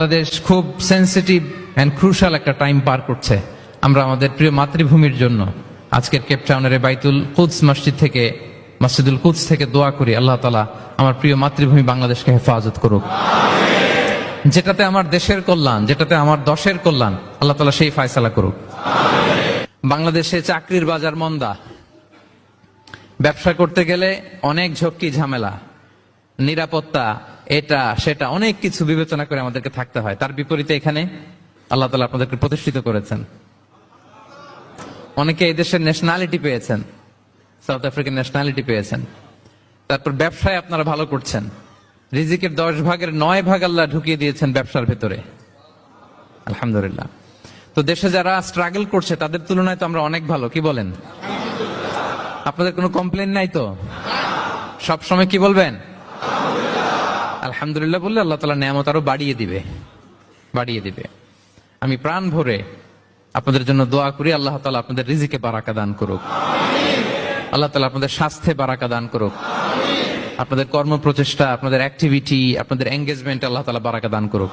বাংলাদেশ খুব sensitive and crucial একটা time পার করছে। আমরা আমাদের প্রিয় মাতৃভূমির জন্য আজকের কেপ টাউনের বাইতুল কুদস মসজিদ থেকে, মসজিদুল কুদস থেকে দোয়া করি, আল্লাহ তাআলা আমার প্রিয় মাতৃভূমি বাংলাদেশকে হেফাজত করুক। যেটাতে আমার দেশের কল্যাণ, যেটাতে আমার দশের কল্যাণ, আল্লাহ তাআলা সেই ফয়সালা করুক। বাংলাদেশে চাকরির বাজার মন্দা, ব্যবসা করতে গেলে অনেক ঝক্কি ঝামেলা, নিরাপত্তা, এটা সেটা অনেক কিছু বিবেচনা করে আমাদেরকে থাকতে হয়। তার বিপরীতে এখানে আল্লাহ তাআলা আপনাদেরকে প্রতিষ্ঠিত করেছেন। অনেকে এই দেশের ন্যাশনালিটি পেয়েছেন, সাউথ আফ্রিকান ন্যাশনালিটি পেয়েছেন। তারপর ব্যবসায় আপনারা ভালো করছেন, রিজিকের 10 ভাগের 9 ভাগ আল্লাহ ঢুকিয়ে দিয়েছেন ব্যবসার ভেতরে, আলহামদুলিল্লাহ। তো দেশে যারা স্ট্রাগল করছে তাদের তুলনায় তো আমরা অনেক ভালো, কি বলেন? আপনাদের কোনো কমপ্লেন নাই তো? সব সময় কি বলবেন? আলহামদুলিল্লাহ বললে আল্লাহ তাআলা নিয়ামত আরো বাড়িয়ে দিবে। আমি প্রাণ ভরে আপনাদের জন্য দোয়া করি, আল্লাহ তাআলা আপনাদের রিজিকে বারাকা দান করুক, আল্লাহ তাআলা আপনাদের স্বাস্থ্যে বারাকা দান করুক, আপনাদের কর্ম প্রচেষ্টা, আপনাদের অ্যাক্টিভিটি, আপনাদের এঙ্গেজমেন্ট আল্লাহ তাআলা বারাকা দান করুক।